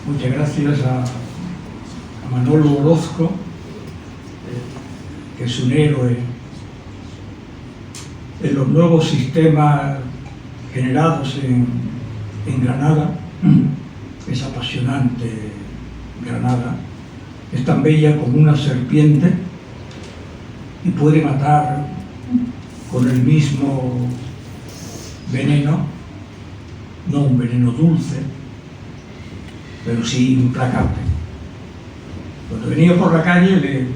Muchas gracias a Manolo Orozco, que es un héroe en los nuevos sistemas generados en Granada. Es apasionante Granada, es tan bella como una serpiente y puede matar con el mismo veneno, no un veneno dulce, pero sí implacable. Cuando venía por la calle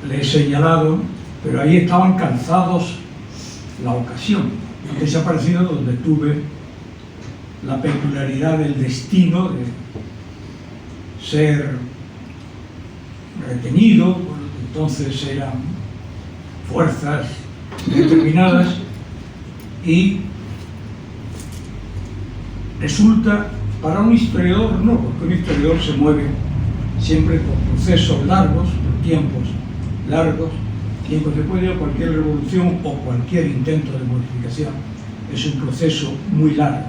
le he señalado, pero ahí estaban calzados la ocasión. He desaparecido donde tuve la peculiaridad del destino de ser retenido, entonces eran fuerzas determinadas, y resulta, para un historiador no, porque un historiador se mueve siempre por procesos largos, por tiempos largos, y en consecuencia cualquier revolución o cualquier intento de modificación es un proceso muy largo.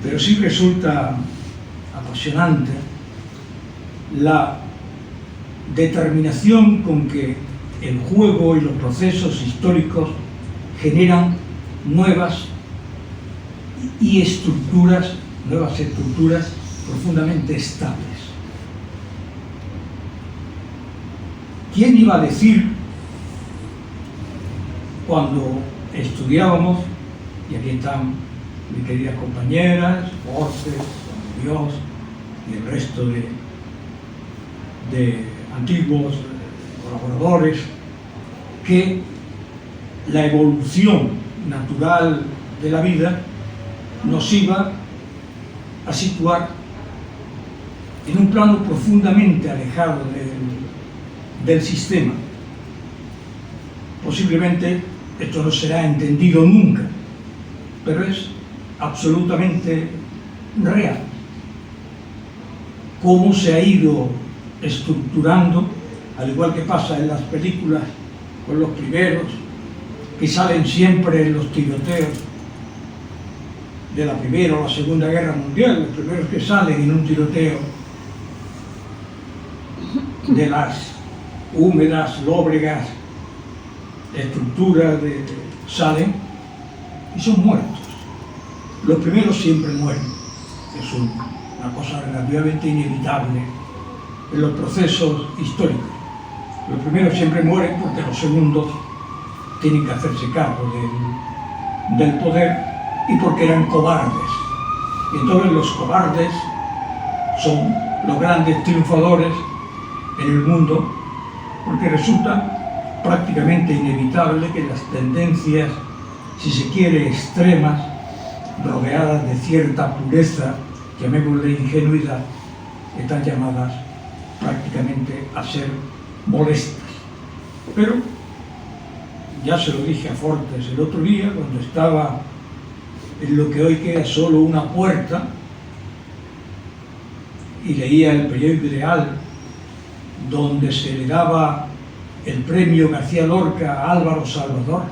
Pero sí resulta apasionante la determinación con que el juego y los procesos históricos generan nuevas estructuras profundamente estables. ¿Quién iba a decir cuando estudiábamos, y aquí están mis queridas compañeras, Borges, Dios y el resto de antiguos colaboradores, que la evolución natural de la vida nos iba a situar en un plano profundamente alejado del sistema? Posiblemente esto no será entendido nunca, pero es absolutamente real. Cómo se ha ido estructurando, al igual que pasa en las películas con los primeros, que salen siempre en los tiroteos de la Primera o la Segunda Guerra Mundial, los primeros que salen en un tiroteo de las húmedas, lóbregas estructuras salen y son muertos. Los primeros siempre mueren, es una cosa relativamente inevitable en los procesos históricos. Los primeros siempre mueren porque los segundos tienen que hacerse cargo del poder, y porque eran cobardes. Y entonces los cobardes son los grandes triunfadores en el mundo, porque resulta prácticamente inevitable que las tendencias, si se quiere, extremas, rodeadas de cierta pureza, llamémosle ingenuidad, están llamadas prácticamente a ser molestas. Pero ya se lo dije a Fortes el otro día, cuando estaba en lo que hoy queda solo una puerta y leía el periódico Ideal, donde se le daba el premio García Lorca a Álvaro Salvador,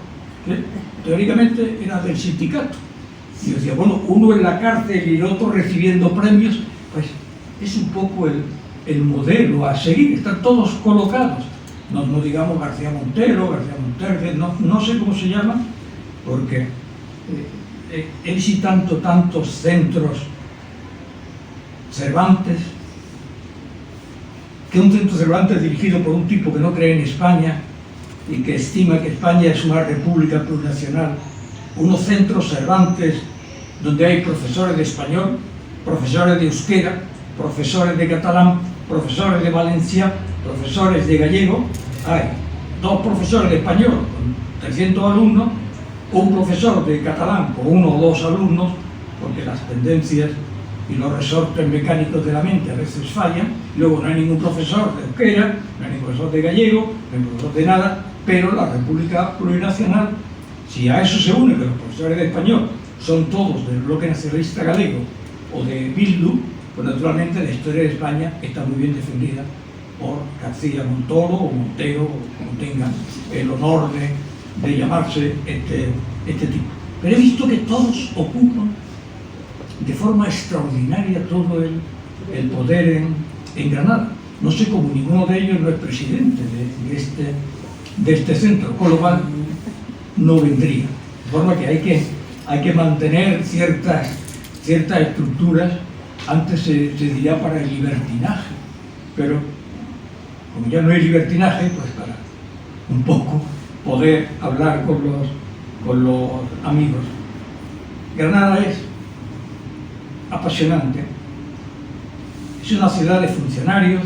que teóricamente era del sindicato. Y yo decía, bueno, uno en la cárcel y el otro recibiendo premios, pues es un poco el modelo a seguir. Están todos colocados. No digamos García Montero, García Monterde, no sé cómo se llama, porque he visitado tantos centros Cervantes, que un centro Cervantes dirigido por un tipo que no cree en España y que estima que España es una república plurinacional, unos centros Cervantes donde hay profesores de español, profesores de euskera, profesores de catalán, profesores de valenciano, profesores de gallego. Hay 2 profesores de español con 300 alumnos, un profesor de catalán con 1 o 2 alumnos, porque las tendencias y los resortes mecánicos de la mente a veces fallan. Luego no hay ningún profesor de euskera, no hay ningún profesor de gallego, no hay profesor de nada, pero la República Plurinacional, si a eso se une que los profesores de español son todos del bloque nacionalista galego o de Bildu, pues naturalmente la historia de España está muy bien defendida por García Montoro o Montero, o como tengan el honor de llamarse este tipo. Pero he visto que todos ocupan de forma extraordinaria todo el poder en Granada. No sé cómo ninguno de ellos no es presidente de este centro, con lo cual no vendría. De forma que hay que mantener ciertas estructuras, antes se diría para el libertinaje, pero como ya no hay libertinaje, pues para un poco poder hablar con los amigos. Granada es apasionante, es una ciudad de funcionarios,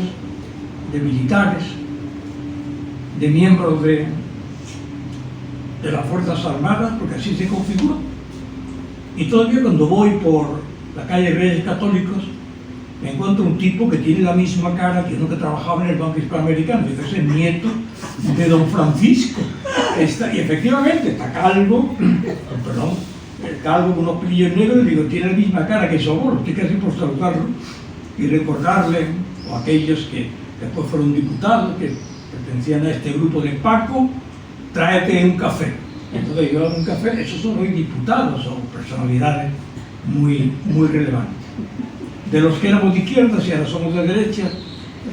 de militares, de miembros de las Fuerzas Armadas, porque así se configura. Y todavía cuando voy por la calle Reyes Católicos me encuentro un tipo que tiene la misma cara que uno que trabajaba en el Banco Hispanoamericano, y es el nieto de don Francisco. Y efectivamente está calvo, perdón, el calvo con unos pelillos negros, y digo, tiene la misma cara que su abuelo. Estoy casi por saludarlo y recordarle, o aquellos que después fueron diputados, que pertenecían a este grupo de Paco, tráete un café. Entonces yo hago un café, esos son hoy diputados o personalidades muy relevantes. De los que éramos de izquierdas y ahora somos de derechas,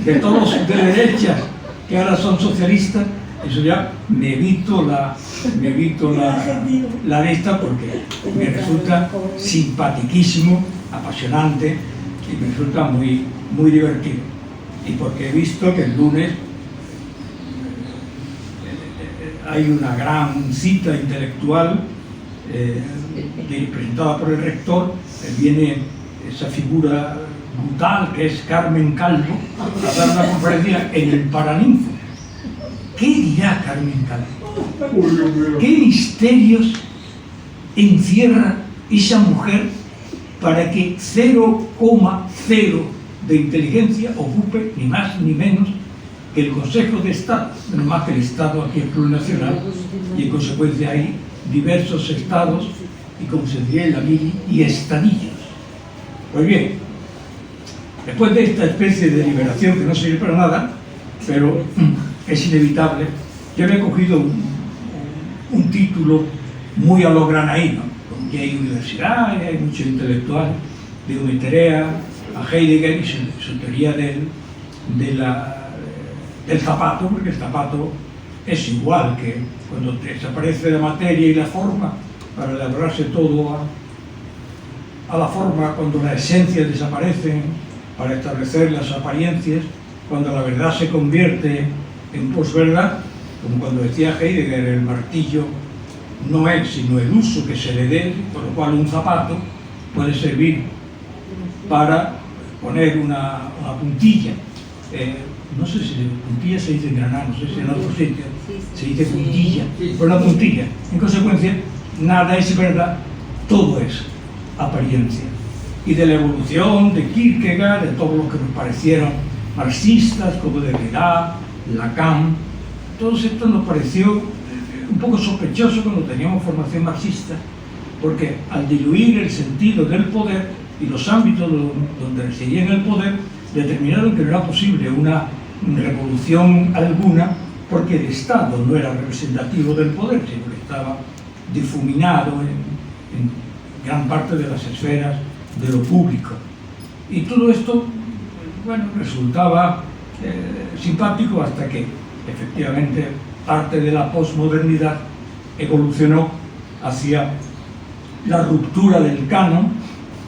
de todos de derechas que ahora son socialistas, eso ya me evito la lista, porque me resulta simpatiquísimo, apasionante, y me resulta muy divertido. Y porque he visto que el lunes hay una gran cita intelectual presentada por el rector, viene esa figura brutal que es Carmen Calvo a dar una conferencia en el Paraninfo. ¿Qué dirá Carmen Calvo? ¿Qué misterios encierra esa mujer para que 0,0 de inteligencia ocupe ni más ni menos que el Consejo de Estado? Menos más que el Estado aquí es plurinacional, y en consecuencia hay diversos estados y, como se diría en la mili, y estadillos. Pues bien, después de esta especie de deliberación que no sirve para nada, pero es inevitable, yo me he cogido un título muy a lo granaíno, porque hay universidad, hay muchos intelectuales, digo, me interesa a Heidegger y su teoría del zapato, porque el zapato es igual que cuando desaparece la materia y la forma, para elaborarse todo a la forma, cuando la esencia desaparece, para establecer las apariencias, cuando la verdad se convierte en posverdad, como cuando decía Heidegger, el martillo no es sino el uso que se le dé, por lo cual un zapato puede servir para poner una puntilla. No sé si puntilla se dice en Granada, no sé si en otro sitio se dice puntilla, pero una puntilla. En consecuencia, nada es verdad, todo es apariencia. Y de la evolución de Kierkegaard, de todos los que nos parecieron marxistas, como Derrida, Lacan, todo esto nos pareció un poco sospechoso cuando teníamos formación marxista, porque al diluir el sentido del poder y los ámbitos donde residía en el poder, determinaron que no era posible una revolución alguna, porque el Estado no era representativo del poder, sino que estaba difuminado en gran parte de las esferas de lo público. Y todo esto, bueno, resultaba simpático, hasta que efectivamente parte de la posmodernidad evolucionó hacia la ruptura del canon,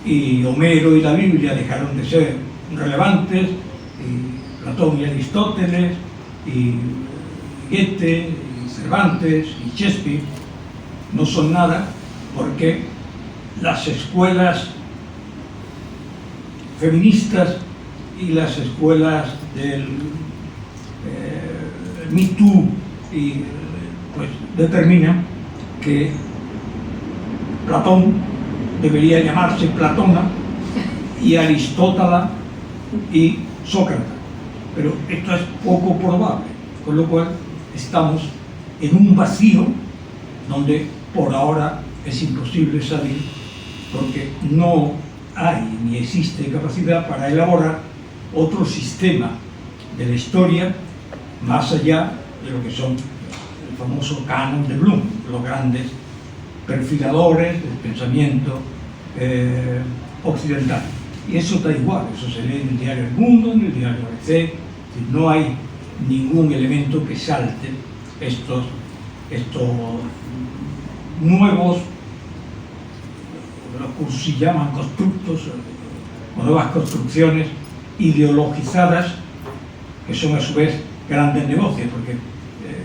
y Homero y la Biblia dejaron de ser relevantes, y Platón y Aristóteles, y Goethe, y Cervantes, y Shakespeare no son nada, porque las escuelas feministas y las escuelas del Me Too y pues determinan que Platón debería llamarse Platona, y Aristótela y Sócrates, pero esto es poco probable, con lo cual estamos en un vacío donde por ahora es imposible salir, porque no hay ni existe capacidad para elaborar otro sistema de la historia más allá de lo que son el famoso canon de Bloom, los grandes perfiladores del pensamiento occidental. Y eso da igual, eso se lee en el diario El Mundo, en el diario ABC, no hay ningún elemento que salte estos nuevos, los que se llaman constructos, o nuevas construcciones ideologizadas, que son a su vez grandes negocios, porque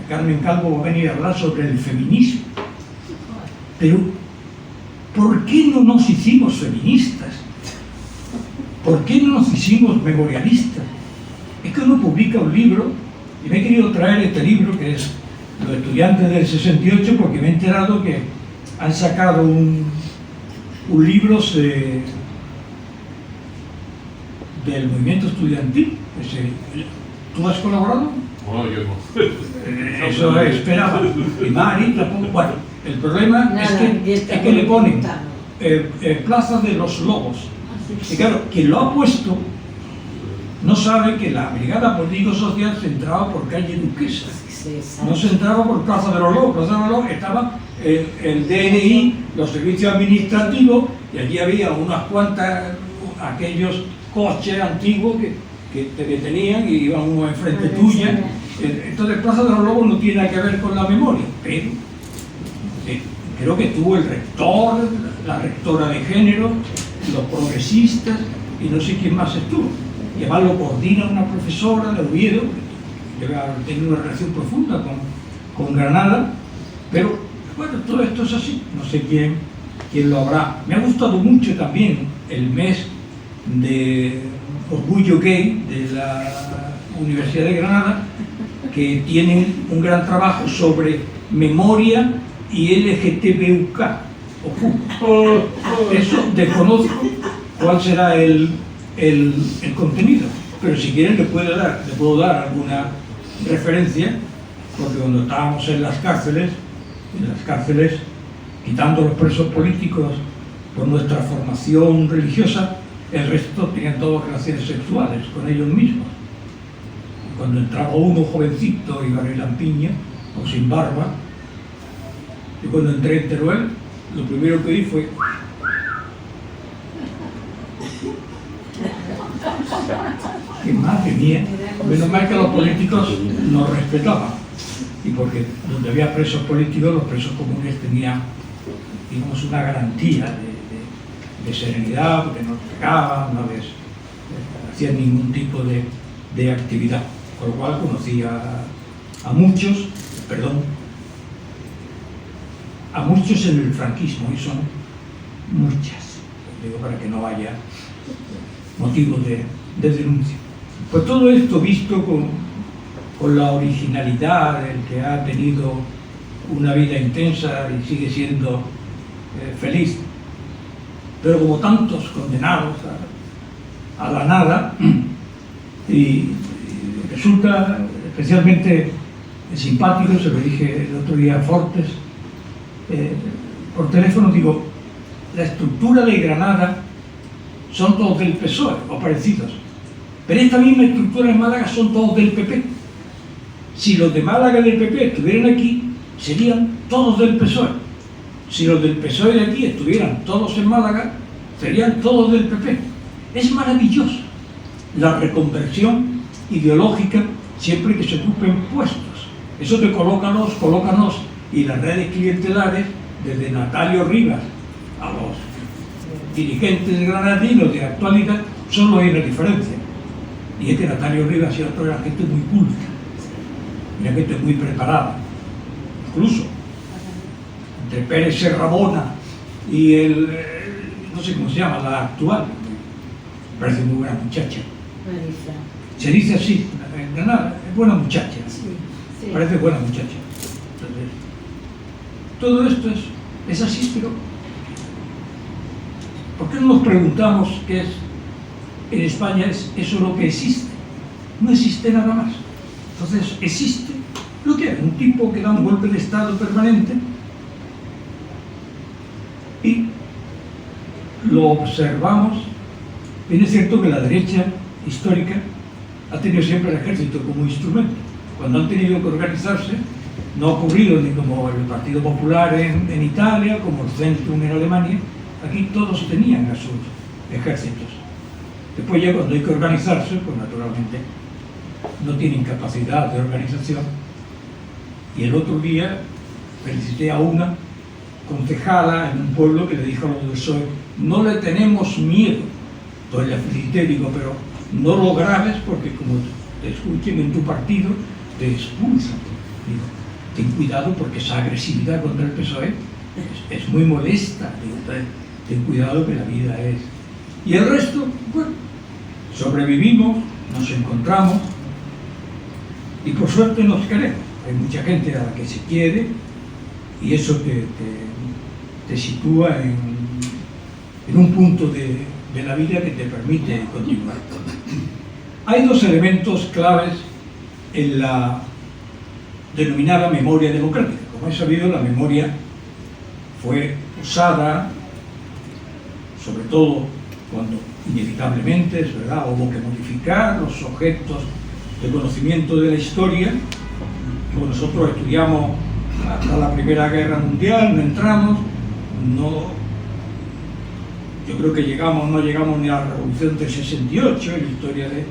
Carmen Calvo va a venir a hablar sobre el feminismo. Pero, ¿por qué no nos hicimos feministas? ¿Por qué no nos hicimos memorialistas? Es que uno publica un libro, y me he querido traer este libro, que es Los estudiantes del 68, porque me he enterado que han sacado un libro del movimiento estudiantil. ¿Tú has colaborado? No, yo no. Eso esperaba. Y Mari tampoco. Bueno, el problema es que le ponen Plaza de los Lobos. Y claro, quien lo ha puesto no sabe que la Brigada Político-Social se entraba por calle Duquesa. No se entraba por Plaza de los Lobos. Plaza de los Lobos estaba el DNI, los servicios administrativos, y allí había unas cuantas, aquellos coches antiguos que te detenían y iban uno enfrente tuya. Entonces Plaza de los Lobos no tiene nada que ver con la memoria, pero creo que tuvo el rector, la rectora de género, los progresistas y no sé quién más estuvo. Y además lo coordina una profesora de Oviedo, que debe haber tenido una relación profunda con Granada, pero bueno, todo esto es así, no sé quién lo habrá. Me ha gustado mucho también el mes de Orgullo Gay de la Universidad de Granada, que tienen un gran trabajo sobre memoria y LGTBUK. Eso desconozco cuál será el contenido, pero si quieren le puedo dar alguna referencia, porque cuando estábamos en las cárceles, quitando los presos políticos por nuestra formación religiosa, el resto tenían todas relaciones sexuales con ellos mismos. Cuando entraba uno jovencito, iba en lampiña o sin barba, y cuando entré en Teruel, lo primero que vi fue... ¡Qué madre mía! Menos mal que los políticos nos respetaban, y porque donde había presos políticos, los presos comunes tenían, digamos, una garantía de serenidad, porque no pegaban, no les hacían ningún tipo de actividad. Con lo cual conocí a muchos en el franquismo, y son muchas, digo, para que no haya motivos de denuncia. Pues todo esto visto con la originalidad del que ha tenido una vida intensa y sigue siendo feliz, pero como tantos condenados a la nada, y resulta especialmente simpático, se lo dije el otro día a Fortes, por teléfono, digo, la estructura de Granada son todos del PSOE o parecidos, pero esta misma estructura en Málaga son todos del PP. Si los de Málaga del PP estuvieran aquí, serían todos del PSOE. Si los del PSOE de aquí estuvieran todos en Málaga, serían todos del PP. Es maravilloso la reconversión ideológica siempre que se ocupen puestos. Eso de colócanos y las redes clientelares, desde Natalio Rivas a los dirigentes granadinos de actualidad, solo hay una diferencia. Y es que Natalio Rivas y otros eran gente muy culta, era gente muy preparada. Incluso entre Pérez Serrabona y no sé cómo se llama, la actual, parece muy buena muchacha. Se dice así, en Granada, es buena muchacha, sí. Parece buena muchacha. Entonces, todo esto es así, pero ¿por qué no nos preguntamos qué es en España? Es eso lo que existe. No existe nada más. Entonces existe lo que es un tipo que da un golpe de estado permanente y lo observamos. Bien, es cierto que la derecha histórica ha tenido siempre el ejército como instrumento. Cuando han tenido que organizarse, no ha ocurrido ni como el Partido Popular en Italia, como el Centrum en Alemania. Aquí todos tenían a sus ejércitos. Después ya cuando hay que organizarse, pues naturalmente no tienen capacidad de organización. Y el otro día felicité a una concejala en un pueblo que le dijo a los del PSOE: no le tenemos miedo. Entonces la felicité, digo, pero no lo grabes porque como te escuchen en tu partido te expulsan. Digo, ten cuidado porque esa agresividad contra el PSOE es muy molesta. Digo, ten cuidado que la vida es... Y el resto, bueno, sobrevivimos, nos encontramos y por suerte nos queremos. Hay mucha gente a la que se quiere y eso te sitúa en un punto de la vida que te permite continuar. Hay dos elementos claves en la denominada memoria democrática. Como he sabido, la memoria fue usada, sobre todo cuando inevitablemente, es verdad, hubo que modificar los objetos de conocimiento de la historia. Como nosotros estudiamos hasta la Primera Guerra Mundial, no entramos, yo creo que no llegamos ni a la Revolución del 68 en la historia de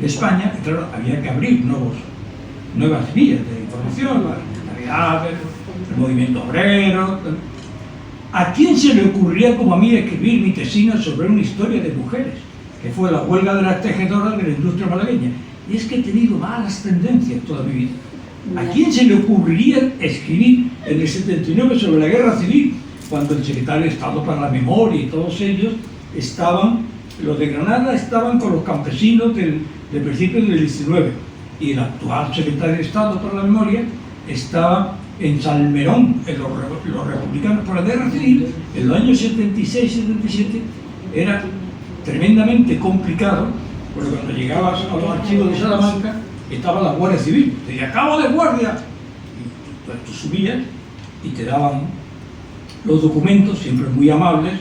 España, y claro, había que abrir nuevas vías de información, la secretariado, el movimiento obrero. ¿A quién se le ocurría, como a mí, escribir mi tesina sobre una historia de mujeres, que fue la huelga de las tejedoras de la industria malagueña? Y es que he tenido malas tendencias toda mi vida. ¿A quién se le ocurriría escribir en el 79 sobre la guerra civil, cuando el secretario de Estado para la Memoria y todos ellos estaban, los de Granada estaban con los campesinos del principio del 19, y el actual secretario de Estado para la Memoria estaba en Salmerón, en los republicanos por la guerra civil, en los años 76-77? Era tremendamente complicado, porque cuando llegabas a los archivos de Salamanca estaba la Guardia Civil, te decía, ¡cabo de guardia! Y entonces tú subías y te daban los documentos, siempre muy amables,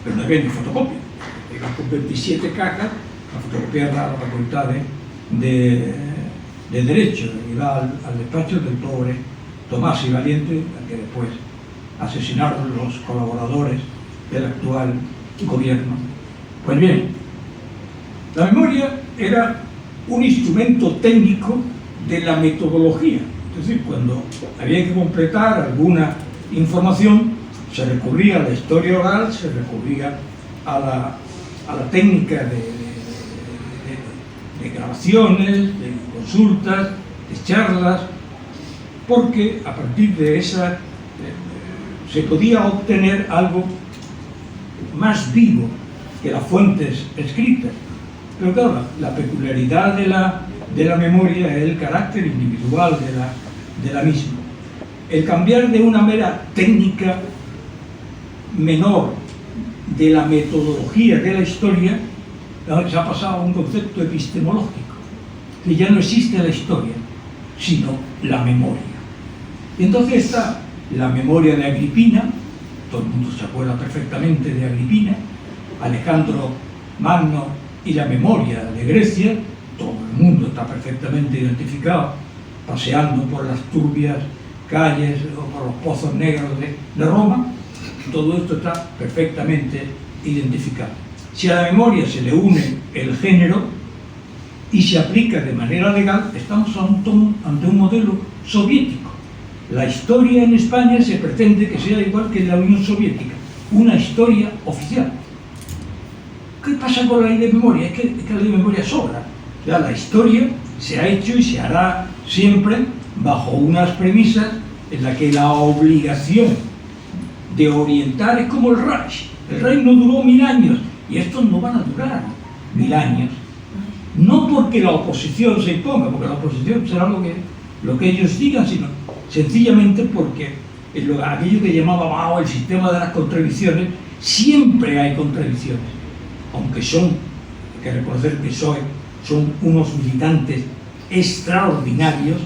pero no había ni fotocopia. Iban con 27 cajas a fotocopiar a la Facultad de Derecho, iba al despacho del pobre Tomás y Valiente, al que después asesinaron los colaboradores del actual gobierno. Pues bien, la memoria era un instrumento técnico de la metodología. Es decir, cuando había que completar alguna información, se recurría a la historia oral, se recurría a la técnica de grabaciones, de consultas, de charlas, porque a partir de esa se podía obtener algo más vivo que las fuentes escritas. Pero claro, la peculiaridad de la memoria es el carácter individual de la misma. El cambiar de una mera técnica menor de la metodología de la historia se ha pasado a un concepto epistemológico, que ya no existe la historia, sino la memoria. Y entonces está la memoria de Agripina, todo el mundo se acuerda perfectamente de Agripina, Alejandro Magno, y la memoria de Grecia, todo el mundo está perfectamente identificado, paseando por las turbias calles o por los pozos negros de Roma. Todo esto está perfectamente identificado. Si a la memoria se le une el género y se aplica de manera legal, estamos ante un modelo soviético. La historia en España se pretende que sea igual que en la Unión Soviética, una historia oficial. ¿Qué pasa con la ley de memoria? Es que la ley de memoria sobra. Ya la historia se ha hecho y se hará siempre bajo unas premisas en las que la obligación de orientar es como el Reich. El Reich no duró 1000 años y estos no van a durar 1000 años. No porque la oposición se imponga, porque la oposición será lo que ellos digan, sino sencillamente porque aquello que llamaba Mao el sistema de las contradicciones, siempre hay contradicciones. Aunque hay que reconocer que son unos militantes extraordinarios,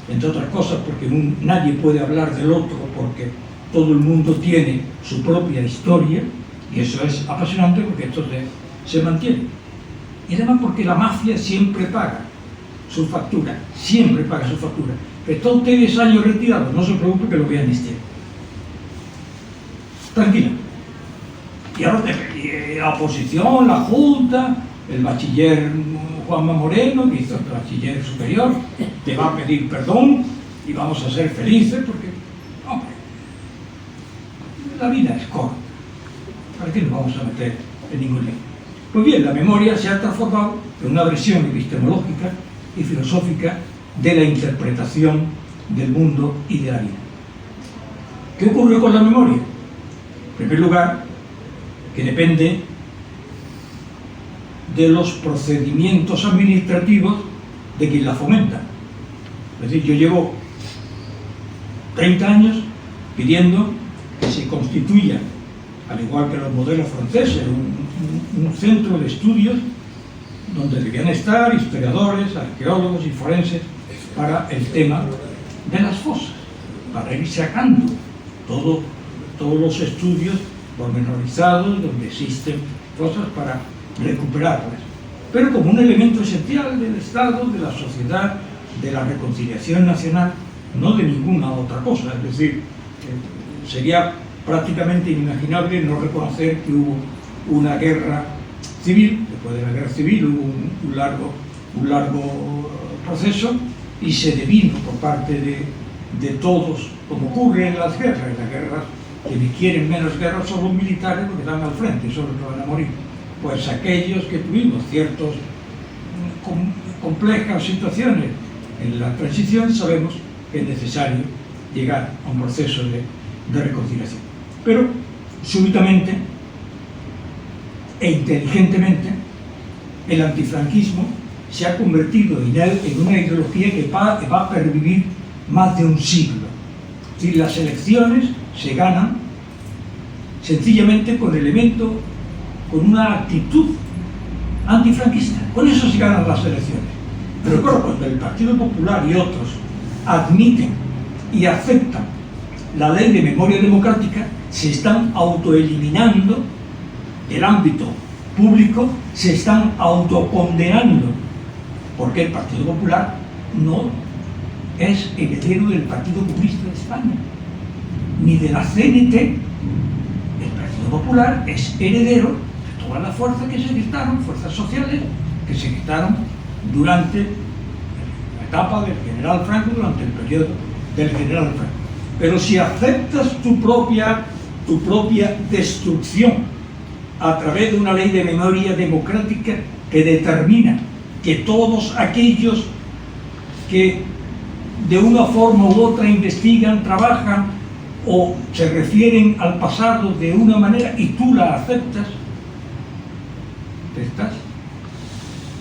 entre otras cosas porque nadie puede hablar del otro, porque todo el mundo tiene su propia historia, y eso es apasionante porque esto se mantiene. Y además porque la mafia siempre paga su factura, siempre paga su factura. Pero están ustedes años retirados, no se preocupen que lo vean este. Tranquila. Y ahora la oposición, la Junta, el bachiller Juanma Moreno, que hizo el bachiller superior, te va a pedir perdón y vamos a ser felices porque, hombre, la vida es corta. ¿Para qué nos vamos a meter en ningún lío? Pues bien, la memoria se ha transformado en una versión epistemológica y filosófica de la interpretación del mundo y de la vida. ¿Qué ocurre con la memoria? En primer lugar, que depende de los procedimientos administrativos de quien la fomenta. Es decir, yo llevo 30 años pidiendo que se constituya, al igual que los modelos franceses, un centro de estudios donde debían estar historiadores, arqueólogos y forenses para el tema de las fosas, para ir sacando todos los estudios pormenorizados donde existen cosas para recuperarlas, pero como un elemento esencial del Estado, de la sociedad, de la reconciliación nacional, no de ninguna otra cosa. Es decir, sería prácticamente inimaginable no reconocer que hubo una guerra civil. Después de la guerra civil hubo un largo proceso y se devino por parte de todos, como ocurre en las guerras. En las guerras, quienes quieren menos guerras son los militares, porque están al frente y son los que van a morir. Pues aquellos que tuvimos ciertas complejas situaciones en la transición, sabemos que es necesario llegar a un proceso de reconciliación. Pero súbitamente e inteligentemente el antifranquismo se ha convertido en una ideología que va a pervivir más de un siglo. Es decir, las elecciones se ganan sencillamente con una actitud antifranquista. Con eso se ganan las elecciones. Pero claro, cuando el Partido Popular y otros admiten y aceptan la ley de memoria democrática, se están autoeliminando del ámbito público, se están autocondenando, porque el Partido Popular no es heredero del Partido Comunista de España, ni de la CNT. El Partido Popular es heredero de todas las fuerzas que se gestaron, fuerzas sociales que se gestaron durante la etapa del general Franco, durante el periodo del general Franco. Pero si aceptas tu propia destrucción a través de una ley de memoria democrática que determina que todos aquellos que de una forma u otra investigan, trabajan o se refieren al pasado de una manera y tú la aceptas, te estás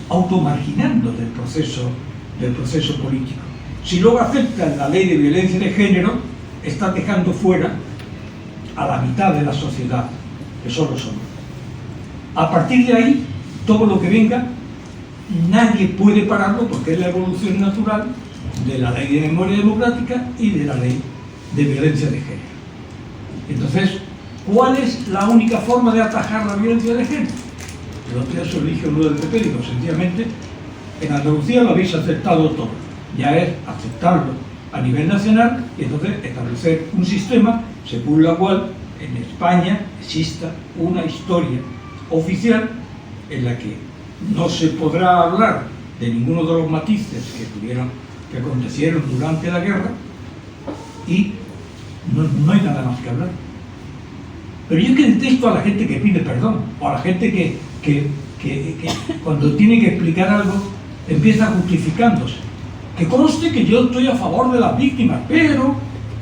automarginando del proceso político. Si luego aceptas la ley de violencia de género, estás dejando fuera a la mitad de la sociedad, que son los hombres. A partir de ahí, todo lo que venga, nadie puede pararlo porque es la evolución natural de la ley de memoria democrática y de la ley de violencia de género. Entonces, ¿cuál es la única forma de atajar la violencia de género? El otro día se lo dije a uno del PP, digo, sencillamente, en Andalucía lo habéis aceptado todo. Ya es aceptarlo a nivel nacional y entonces establecer un sistema según la cual en España exista una historia oficial en la que no se podrá hablar de ninguno de los matices que acontecieron durante la guerra y no hay nada más que hablar. Pero yo es que detesto a la gente que pide perdón, o a la gente que cuando tiene que explicar algo empieza justificándose. Que conste que yo estoy a favor de las víctimas, pero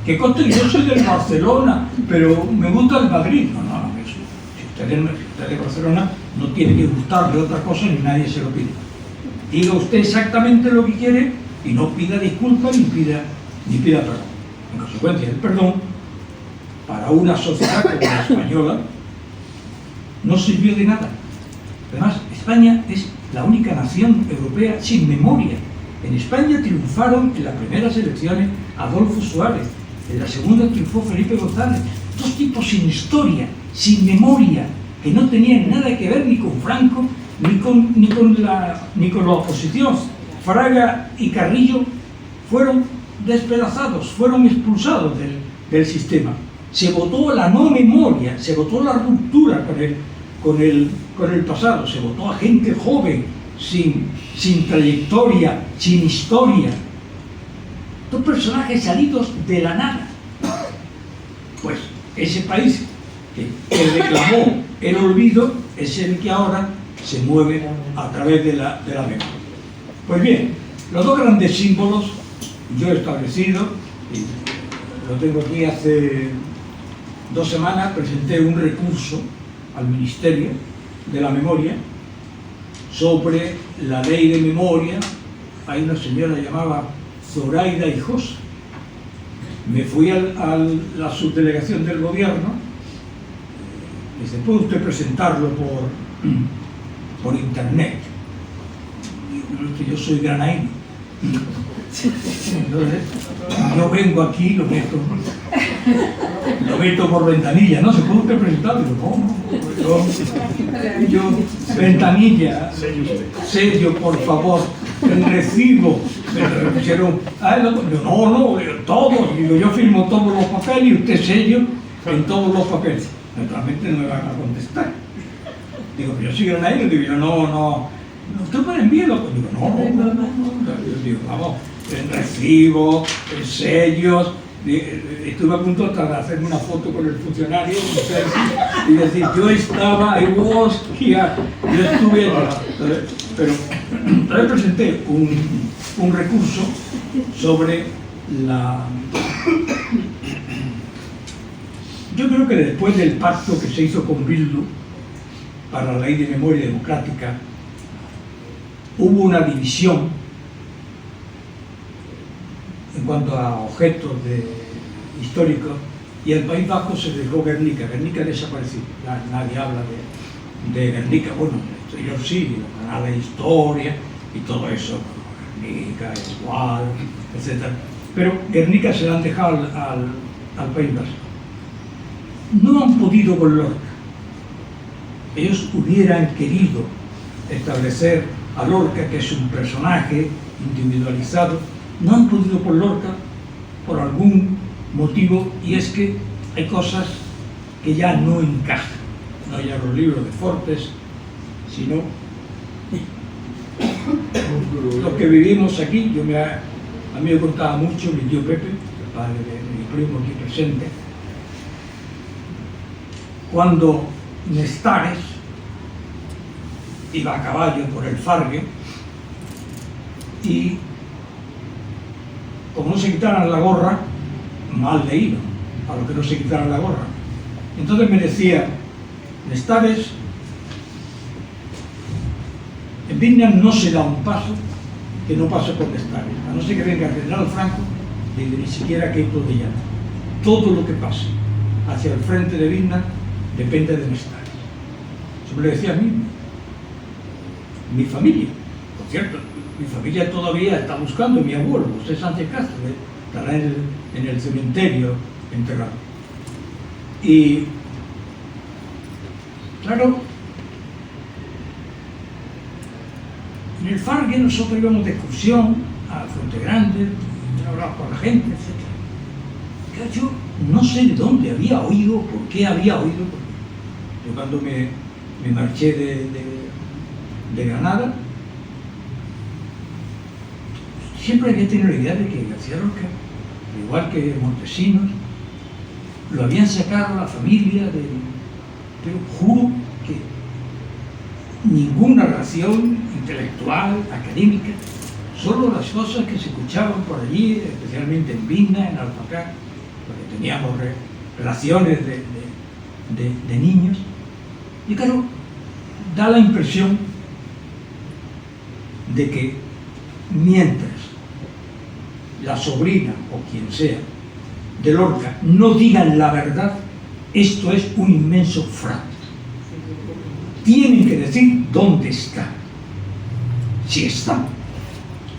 que conste que yo soy del Barcelona, pero me gusta el Madrid. No, eso. Si usted es de Barcelona, no tiene que gustarle otra cosa ni nadie se lo pide. Diga usted exactamente lo que quiere y no pida disculpas ni pida perdón. En consecuencia, el perdón para una sociedad como la española no sirvió de nada. Además, España es la única nación europea sin memoria. En España triunfaron en las primeras elecciones Adolfo Suárez, en la segunda triunfó Felipe González. Dos tipos sin historia, sin memoria, que no tenían nada que ver ni con Franco ni con la oposición. Fraga y Carrillo fueron despedazados, fueron expulsados del sistema. Se votó la no memoria, se votó la ruptura con el pasado, se votó a gente joven, sin trayectoria, sin historia. Dos personajes salidos de la nada. Pues ese país que reclamó el olvido es el que ahora se mueve a través de la memoria. Pues bien, los dos grandes símbolos yo he establecido, y lo tengo aquí hace 2 semanas, presenté un recurso al Ministerio de la Memoria sobre la ley de memoria. Hay una señora llamada Zoraida Hijosa. Me fui a la subdelegación del gobierno, y dice, ¿puede usted presentarlo por internet? Y yo soy granaíno. Entonces, yo vengo aquí, lo meto por ventanilla. ¿No se puede usted presentar? Digo, no, yo ventanilla, sello, por favor, el recibo. Me pusieron, no, todo. Digo, yo firmo todos los papeles y usted sello en todos los papeles. Naturalmente no me van a contestar. Digo, yo soy granaíno. Digo, yo no. ¿Usted puede enviarlo? Digo, no. Digo, vamos, el recibo, el sellos. Estuve a punto hasta de hacerme una foto con el funcionario y decir, yo estaba, yo estuve allí. Pero entonces presenté un recurso sobre yo creo que después del pacto que se hizo con Bildu para la ley de memoria democrática, hubo una división en cuanto a objetos históricos, y el País Vasco se dejó Guernica. Guernica desapareció. Nadie habla de Guernica. Bueno, yo sí, los canales de historia y todo eso, Guernica, igual, etc. Pero Guernica se la han dejado al País Vasco. No han podido con Lorca. Ellos hubieran querido establecer a Lorca, que es un personaje individualizado. No han podido con Lorca por algún motivo, y es que hay cosas que ya no encajan. No ya los libros de Fortes, sino los que vivimos aquí. A mí me contaba mucho mi tío Pepe, el padre de mi primo aquí presente, cuando Nestares iba a caballo por el Fargue, y como no se quitaran la gorra, mal le iba a los que no se quitaran la gorra. Entonces me decía, Nestares, en Vilna no se da un paso que no pase por Nestares, a no ser que venga el general Franco, ni siquiera Queipo de Llano. Todo lo que pase hacia el frente de Vilna depende de Nestares. Eso me lo decía a mí, mi familia. Por cierto, mi familia todavía está buscando a mi abuelo, José Sánchez Castro, estará en el cementerio enterrado. Y claro, en el Fargue nosotros íbamos de excursión a Fronte Grande, hablábamos con la gente, etc. Yo no sé de dónde había oído, por qué había oído, porque yo cuando me marché de Granada, siempre había tenido la idea de que García Lorca, igual que Montesinos, lo habían sacado a la familia pero juro que ninguna relación intelectual, académica, solo las cosas que se escuchaban por allí, especialmente en Vilna, en Alfacá, porque teníamos relaciones de niños. Y claro, da la impresión de que mientras la sobrina o quien sea de Lorca no digan la verdad, esto es un inmenso fraude. Tienen que decir dónde está, si está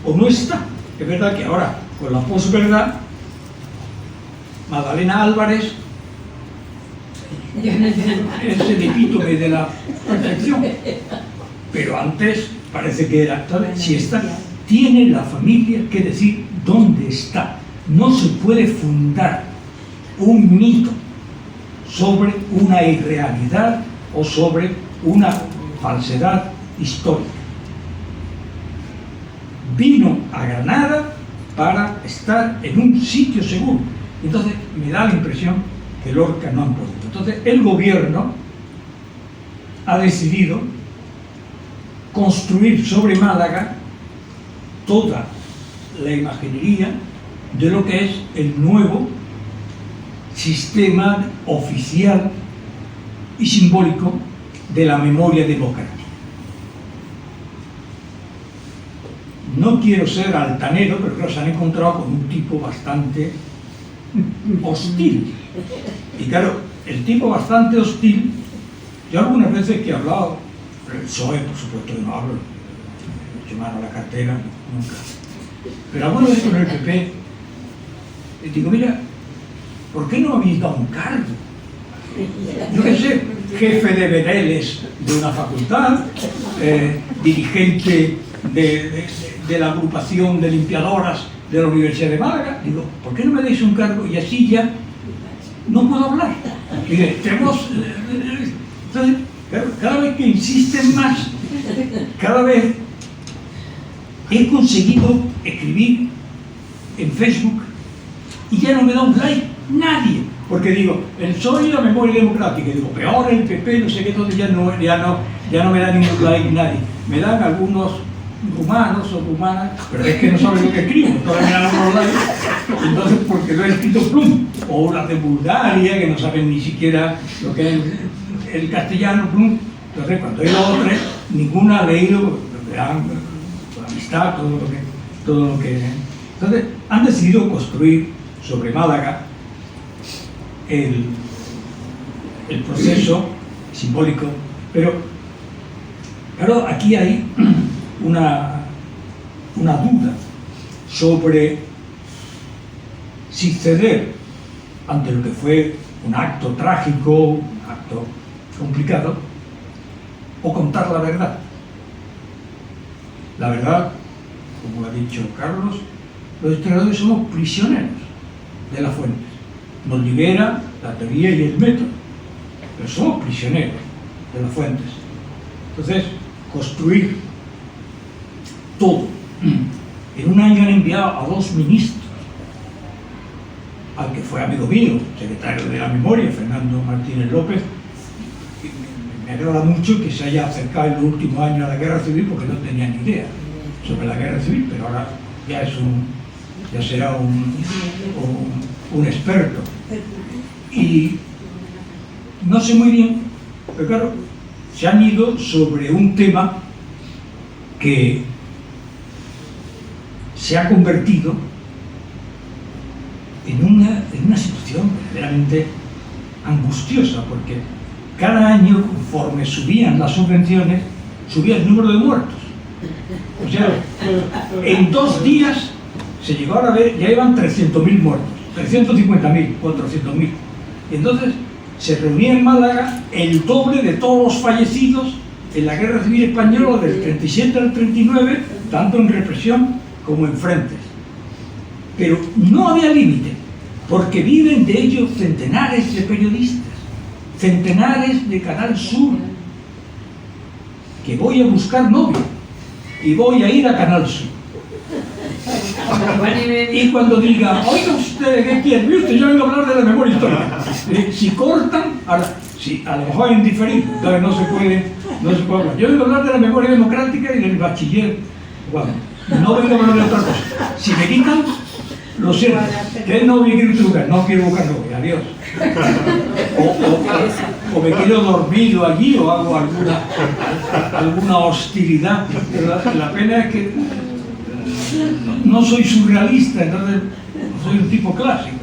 o no está. Es verdad que ahora, con la posverdad, Magdalena Álvarez es el epítome de la perfección, pero antes parece que era, si está, tiene la familia que decir dónde está. No se puede fundar un mito sobre una irrealidad o sobre una falsedad histórica. Vino a Granada para estar en un sitio seguro. Entonces me da la impresión que Lorca no han podido. Entonces el gobierno ha decidido construir sobre Málaga toda la imaginería de lo que es el nuevo sistema oficial y simbólico de la memoria democrática. No quiero ser altanero, pero creo que se han encontrado con un tipo bastante hostil. Y claro, el tipo bastante hostil, yo algunas veces que he hablado, el PSOE, por supuesto que no hablo, he hecho mano a la cartera, nunca. Pero algunas veces con el PP, le digo, mira, ¿por qué no habéis dado un cargo? Yo qué sé, jefe de vereles de una facultad, dirigente de la agrupación de limpiadoras de la Universidad de Málaga. Digo, ¿por qué no me dais un cargo? Y así ya no puedo hablar. Y tenemos... Entonces, cada vez que insisten más, cada vez he conseguido escribir en Facebook y ya no me da un like nadie. Porque digo, el PSOE y la memoria democrática, y digo, peor el PP, no sé qué, entonces ya no me da ningún like nadie. Me dan algunos rumanos o rumanas, pero es que no saben lo que escribo, todavía me dan unos likes, entonces porque lo he escrito plum, o las de Bulgaria, que no saben ni siquiera lo que es el castellano, plum. Entonces cuando hay los otros, ninguna ha leído, le dan la amistad, todo lo que... Entonces han decidido construir sobre Málaga el proceso simbólico, pero claro, aquí hay una duda sobre si ceder ante lo que fue un acto trágico, un acto complicado, o contar la verdad. La verdad, como ha dicho Carlos, los historiadores somos prisioneros de las fuentes. Nos libera la teoría y el método, pero somos prisioneros de las fuentes. Entonces, construir todo. En un año han enviado a 2 ministros, al que fue amigo mío, secretario de la Memoria, Fernando Martínez López. Me agrada mucho que se haya acercado en los últimos años a la guerra civil, porque no tenía ni idea sobre la guerra civil, pero ahora ya será un experto. Y no sé muy bien, pero claro, se han ido sobre un tema que se ha convertido en una situación verdaderamente angustiosa, porque cada año, conforme subían las subvenciones, subía el número de muertos. O sea, en 2 días se llegó a ver, ya iban 300.000 muertos, 350.000, 400.000. Y entonces se reunía en Málaga el doble de todos los fallecidos en la Guerra Civil Española del 37 al 39, tanto en represión como en frentes. Pero no había límite, porque viven de ello centenares de periodistas, centenares de Canal Sur, que voy a buscar novio y voy a ir a Canal Sur. Y cuando diga, oiga usted, ¿qué quiere? Usted, yo vengo a hablar de la memoria histórica. Si cortan, ahora, si a lo mejor es indiferido, entonces no se puede hablar. Yo vengo a hablar de la memoria democrática y del bachiller. Bueno, no vengo a hablar de otra cosa. Si me quitan, lo siento. ¿Qué novio quiere usted buscar? No quiero buscar novio, adiós. O me quedo dormido allí o hago alguna hostilidad. Pero la pena es que no soy surrealista, entonces soy un tipo clásico.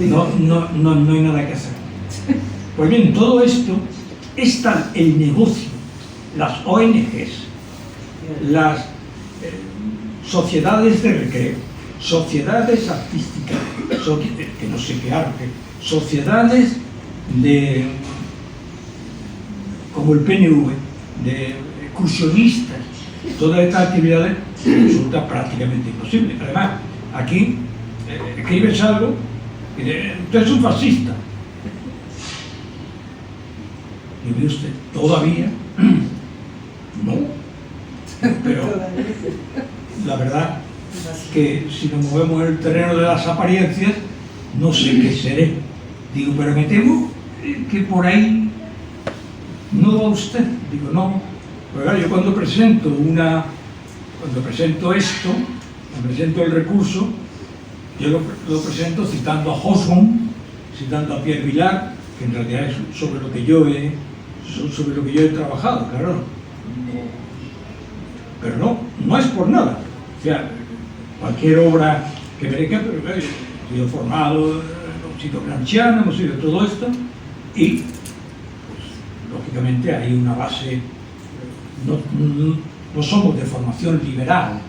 No hay nada que hacer. Pues bien, todo esto es tal el negocio, las ONGs, las sociedades de recreo, sociedades artísticas, que no sé qué arte, sociedades como el PNV, de excursionistas, todas estas actividades resulta prácticamente imposible. Además, aquí escribes algo y usted es un fascista. Y ve usted, todavía no, pero la verdad que si nos movemos en el terreno de las apariencias, no sé qué seré. Digo, pero me temo que por ahí no va usted. Digo, no. Pero claro, yo cuando presento esto, cuando presento el recurso, yo lo presento citando a Hobsbawm, citando a Pierre Vilar, que en realidad es sobre lo que yo he trabajado, claro. Pero no es por nada. O sea, cualquier obra que merezca, pero he sido formado, hemos sido gramsciano, hemos sido todo esto, y pues, lógicamente hay una base, no somos de formación liberal,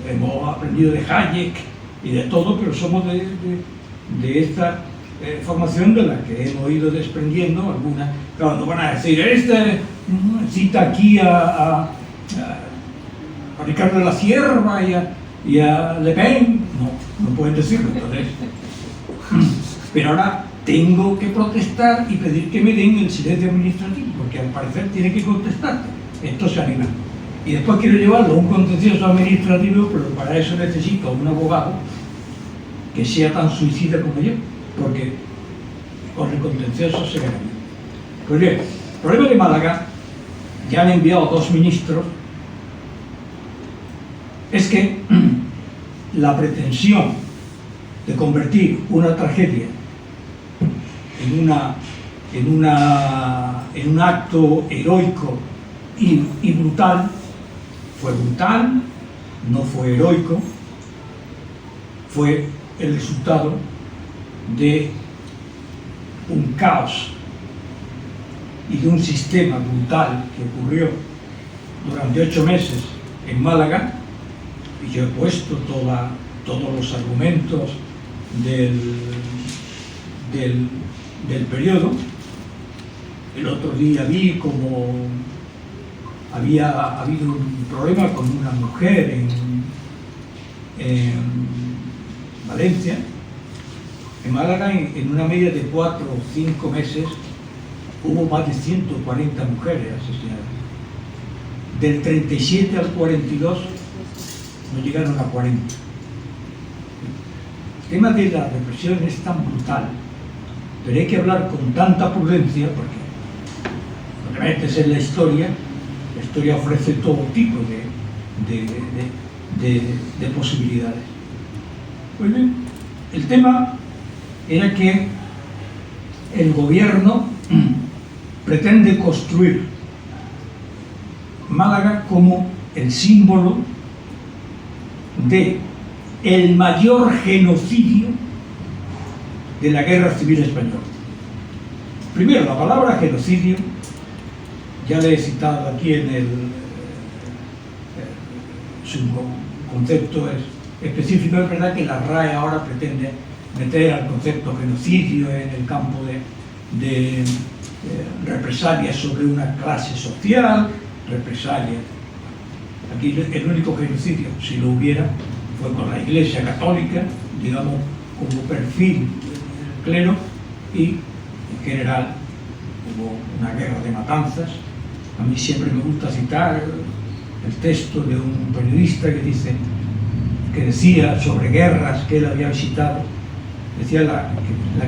hemos aprendido de Hayek y de todo, pero somos de esta formación de la que hemos ido desprendiendo alguna. Claro, no van a decir, cita aquí a Ricardo de la Cierva y a Le Pen, no pueden decirlo. Entonces, pero ahora tengo que protestar y pedir que me den el silencio administrativo, porque al parecer tiene que contestarte. Esto se anima. Y después quiero llevarlo a un contencioso administrativo, pero para eso necesito un abogado que sea tan suicida como yo, porque con el contencioso se gana. Pues bien, el problema de Málaga, ya han enviado 2 ministros, es que la pretensión de convertir una tragedia en un acto heroico y brutal, fue brutal, no fue heroico, fue el resultado de un caos y de un sistema brutal que ocurrió durante 8 meses en Málaga, y yo he puesto todos los argumentos del periodo. El otro día vi como había habido un problema con una mujer en Valencia. En Málaga, en una media de 4 o 5 meses, hubo más de 140 mujeres asesinadas. Del 37 al 42 no llegaron a 40. El tema de la represión es tan brutal, pero hay que hablar con tanta prudencia, porque cuando te metes en la historia ofrece todo tipo de posibilidades. Pues bien, el tema era que el gobierno pretende construir Málaga como el símbolo de el mayor genocidio de la Guerra Civil Española. Primero, la palabra genocidio, ya le he citado aquí su concepto es específico. Es verdad que la RAE ahora pretende meter al concepto genocidio en el campo de represalias sobre una clase social, represalias. Aquí el único genocidio, si lo hubiera, fue con la Iglesia Católica, digamos, como perfil del clero, y en general hubo una guerra de matanzas. A mí siempre me gusta citar el texto de un periodista que decía sobre guerras que él había visitado. Decía la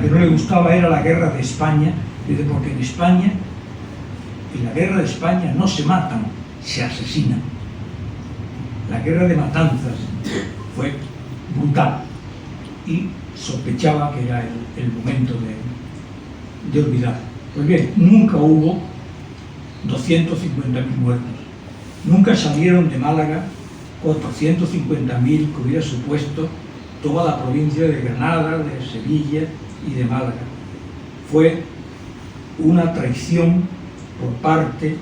que no le gustaba era la guerra de España, dice, porque en España, en la guerra de España no se matan, se asesinan. La guerra de matanzas fue brutal y sospechaba que era el momento de olvidar. Pues bien, nunca hubo 250.000 muertos. Nunca salieron de Málaga 450.000 que hubiera supuesto toda la provincia de Granada, de Sevilla y de Málaga. Fue una traición por parte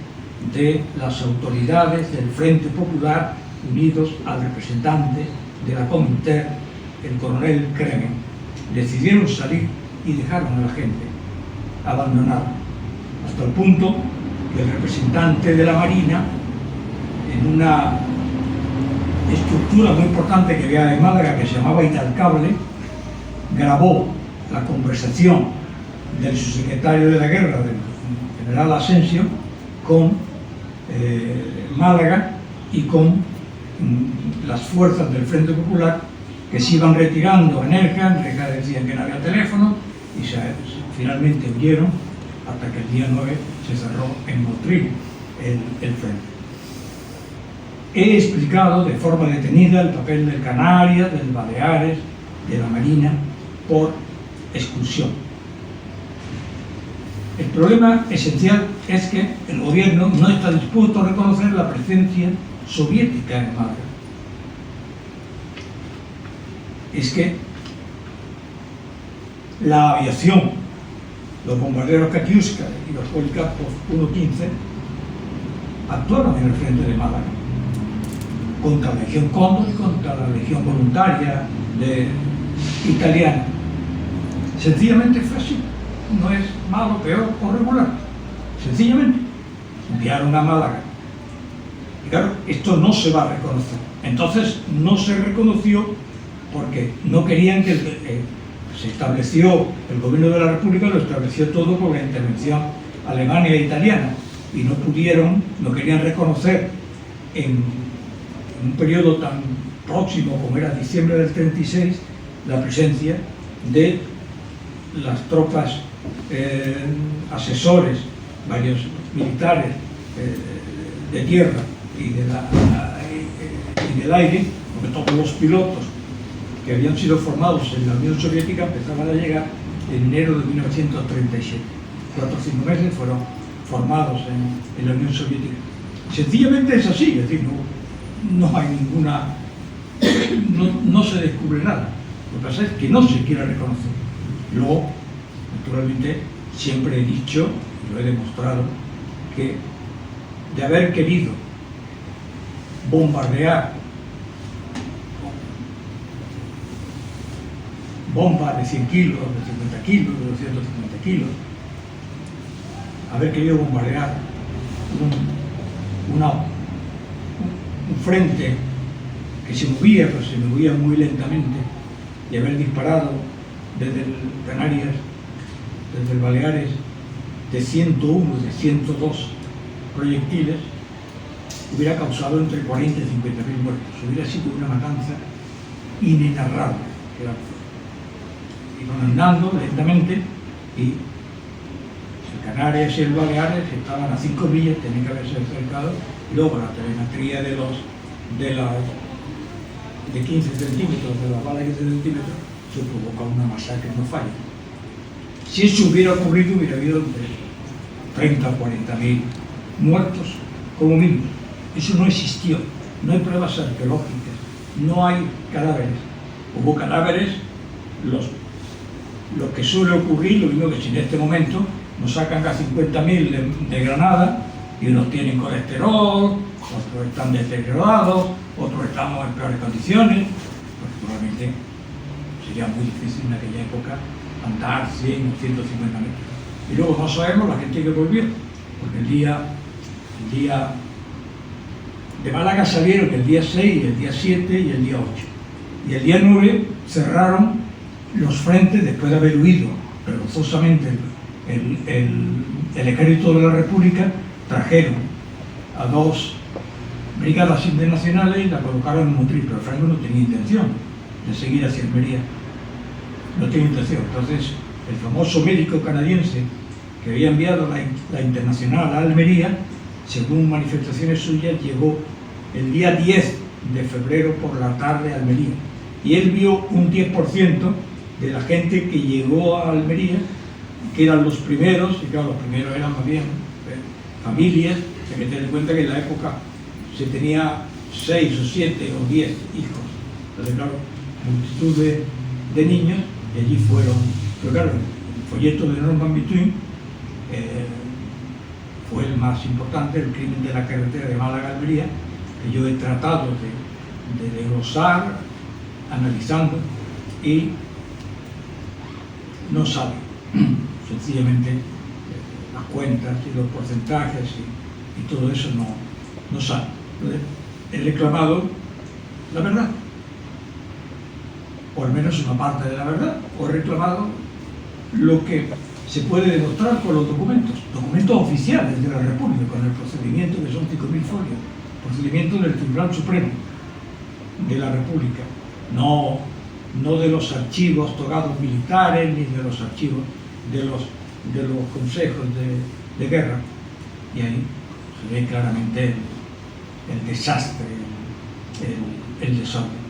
de las autoridades del Frente Popular unidos al representante de la Cominter, el coronel Kremen. Decidieron salir y dejaron a la gente abandonada, hasta el punto que el representante de la Marina, en una estructura muy importante que había en Málaga que se llamaba Italcable, grabó la conversación del subsecretario de la Guerra, del general Asensio, con Málaga y con las fuerzas del Frente Popular, que se iban retirando a Nerja decían que no había teléfono, y finalmente huyeron hasta que el día 9 se cerró en Motril el frente. He explicado de forma detenida el papel del Canarias, del Baleares, de la Marina, por exclusión. El problema esencial es que el gobierno no está dispuesto a reconocer la presencia soviética en Málaga. Es que la aviación, los bombarderos Katyuska y los Policarpov 1.15 actuaron en el frente de Málaga contra la Legión Cóndor y contra la Legión Voluntaria italiana. Sencillamente fue así. No es malo, peor o regular. Sencillamente enviaron a Málaga. Y claro, esto no se va a reconocer. Entonces no se reconoció porque no querían que se estableció, el gobierno de la República lo estableció todo con la intervención alemana e italiana, y no querían reconocer en un periodo tan próximo como era diciembre del 36 la presencia de las tropas asesores, varios militares de tierra y del aire, porque todos los pilotos que habían sido formados en la Unión Soviética empezaban a llegar en enero de 1937. 4 o 5 meses fueron formados en la Unión Soviética. Sencillamente es así, es decir, no hay ninguna, no se descubre nada. Lo que pasa es que no se quiere reconocer. Luego, naturalmente, siempre he dicho, y lo he demostrado, que de haber querido bombardear bombas de 100 kilos, de 50 kilos, de 250 kilos, haber querido bombardear un frente que se movía, pero se movía muy lentamente, y haber disparado desde el Canarias, desde el Baleares, de 101, de 102 proyectiles, hubiera causado entre 40 y 50.000 muertos. Hubiera sido una matanza inenarrable. Iban andando lentamente y el Canarias y el Baleares estaban a 5 millas, tenían que haberse acercado, y luego la telemetría de 15 centímetros, de las balas de 15 centímetros, se provoca una masacre, no falla. Si eso hubiera ocurrido, hubiera habido entre 30 o 40.000 muertos como mínimo. Eso no existió, no hay pruebas arqueológicas, no hay cadáveres. Hubo cadáveres, lo que suele ocurrir, lo mismo que si en este momento nos sacan a 50.000 de Granada y unos tienen colesterol, otros están deteriorados, otros estamos en peores condiciones, pues probablemente sería muy difícil en aquella época andar 100 o 150 metros. Y luego no sabemos la gente que volvió, porque el día de Málaga salieron el día 6, el día 7 y el día 8. Y el día 9 cerraron los frentes después de haber huido vergonzosamente el ejército de la República. Trajeron a 2 brigadas internacionales y la colocaron en Motril, pero Franco no tenía intención de seguir hacia Almería, no tenía intención. Entonces el famoso médico canadiense que había enviado la internacional a Almería, según manifestaciones suyas, llegó el día 10 de febrero por la tarde a Almería, y él vio un 10% de la gente que llegó a Almería, que eran los primeros, y claro, los primeros eran más bien familias. Hay que tener en cuenta que en la época se tenía 6 o 7 o 10 hijos, entonces claro, multitud de niños, y allí fueron. Pero claro, el folleto de Norman Between fue el más importante, el crimen de la carretera de Málaga a Almería, que yo he tratado de desglosar, analizando, y no sale sencillamente las cuentas y los porcentajes y todo eso no sale. Entonces, he reclamado la verdad, o al menos una parte de la verdad, o he reclamado lo que se puede demostrar con los documentos oficiales de la República, con el procedimiento que son 5.000 folios, procedimiento del Tribunal Supremo de la República, no de los archivos togados militares ni de los archivos de los consejos de guerra. Y ahí se ve claramente el desastre, el desorden.